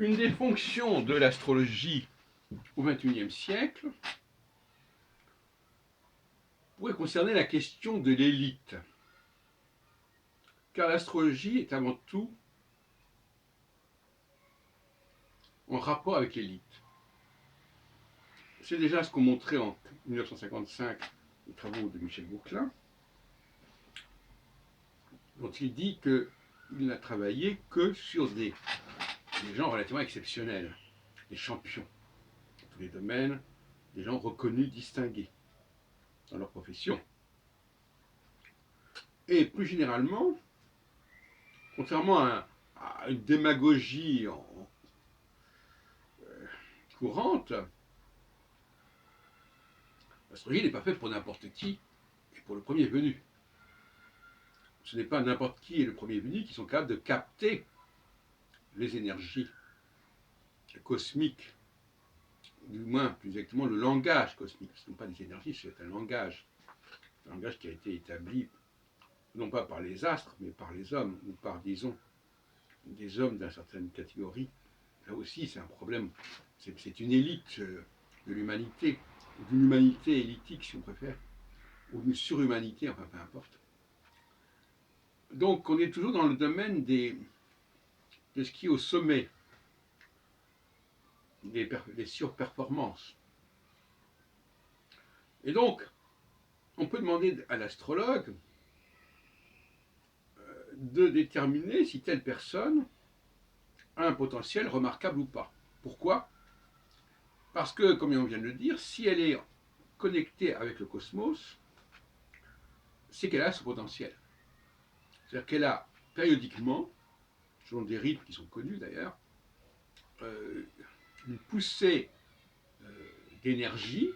Une des fonctions de l'astrologie au XXIe siècle pourrait concerner la question de l'élite. Car l'astrologie est avant tout en rapport avec l'élite. C'est déjà ce qu'ont montré en 1955 les travaux de Michel Vauquelin, dont il dit qu'il n'a travaillé que sur des gens relativement exceptionnels, des champions dans tous les domaines, des gens reconnus, distingués dans leur profession. Et plus généralement, contrairement à une démagogie courante, l'astrologie n'est pas faite pour n'importe qui et pour le premier venu. Ce n'est pas n'importe qui et le premier venu qui sont capables de capter les énergies cosmiques, du moins plus exactement le langage cosmique. Ce ne sont pas des énergies, c'est un langage qui a été établi non pas par les astres, mais par les hommes, ou par, disons, des hommes d'une certaine catégorie. Là aussi, c'est un problème, c'est une élite de l'humanité, d'une humanité élitique, si on préfère, ou d'une surhumanité, enfin peu importe. Donc, on est toujours dans le domaine de ce qui est au sommet, des surperformances. Et donc, on peut demander à l'astrologue de déterminer si telle personne a un potentiel remarquable ou pas. Pourquoi ? Parce que, comme on vient de le dire, si elle est connectée avec le cosmos, c'est qu'elle a ce potentiel. C'est-à-dire qu'elle a périodiquement, selon des rythmes qui sont connus d'ailleurs, une poussée d'énergie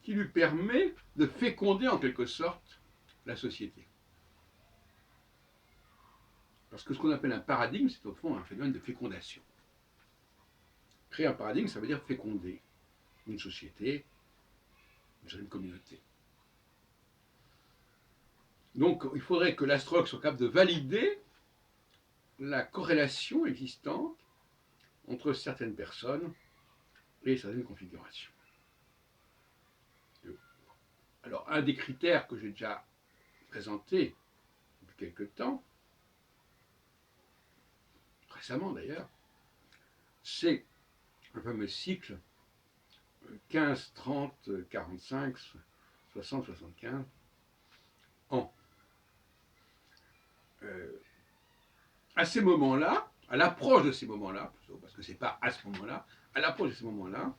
qui lui permet de féconder en quelque sorte la société. Parce que ce qu'on appelle un paradigme, c'est au fond un phénomène de fécondation. Créer un paradigme, ça veut dire féconder une société, une communauté. Donc il faudrait que l'astrologue soit capable de valider la corrélation existante entre certaines personnes et certaines configurations. Alors un des critères que j'ai déjà présenté depuis quelque temps, récemment d'ailleurs, c'est le fameux cycle 15, 30, 45, 60, 75 ans. À ces moments-là, à l'approche de ces moments-là, parce que ce n'est pas à ce moment-là, à l'approche de ces moments-là,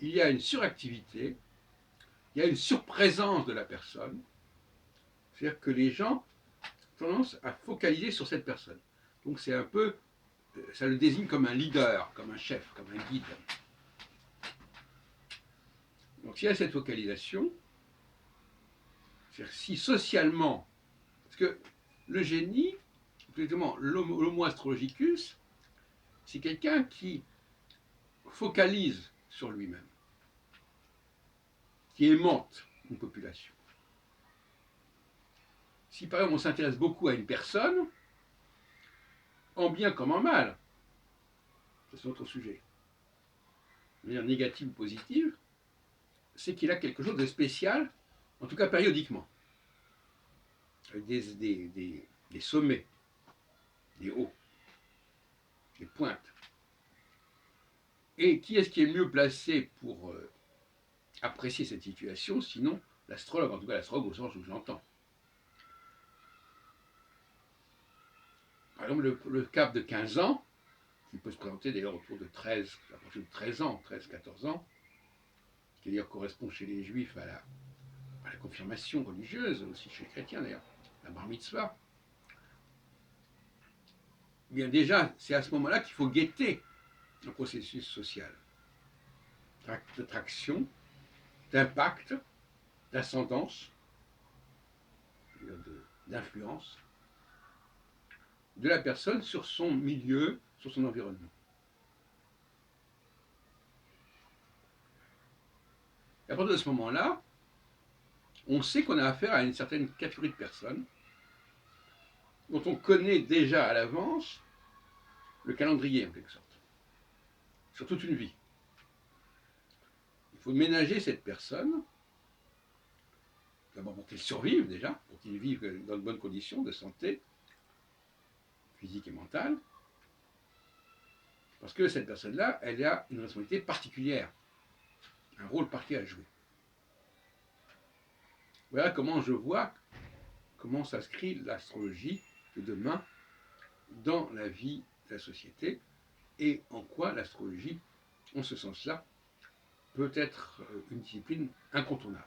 il y a une suractivité, il y a une surprésence de la personne, c'est-à-dire que les gens ont tendance à focaliser sur cette personne. Donc c'est un peu, ça le désigne comme un leader, comme un chef, comme un guide. Donc s'il y a cette focalisation, c'est-à-dire si socialement, parce que le génie, exactement, l'homo astrologicus, c'est quelqu'un qui focalise sur lui-même, qui aimante une population. Si par exemple on s'intéresse beaucoup à une personne, en bien comme en mal, c'est autre sujet, de manière négative ou positive, c'est qu'il a quelque chose de spécial, en tout cas périodiquement, avec des sommets, des hauts, des pointes. Et qui est-ce qui est mieux placé pour apprécier cette situation, sinon l'astrologue, en tout cas l'astrologue au sens où j'entends. Par exemple, le cap de 15 ans, qui peut se présenter d'ailleurs autour de 13, à partir de 13 ans, 13-14 ans, qui d'ailleurs correspond chez les juifs à la confirmation religieuse, aussi chez les chrétiens d'ailleurs, la bar mitzvah. Eh bien déjà, c'est à ce moment-là qu'il faut guetter un processus social, de traction, d'impact, d'ascendance, d'influence de la personne sur son milieu, sur son environnement. Et à partir de ce moment-là, on sait qu'on a affaire à une certaine catégorie de personnes dont on connaît déjà à l'avance le calendrier en quelque sorte, sur toute une vie. Il faut ménager cette personne, d'abord pour qu'il survive déjà, pour qu'il vive dans de bonnes conditions de santé, physique et mentale, parce que cette personne-là, elle a une responsabilité particulière, un rôle particulier à jouer. Voilà comment je vois comment s'inscrit l'astrologie de demain dans la vie de la société et en quoi l'astrologie, en ce sens-là, peut être une discipline incontournable.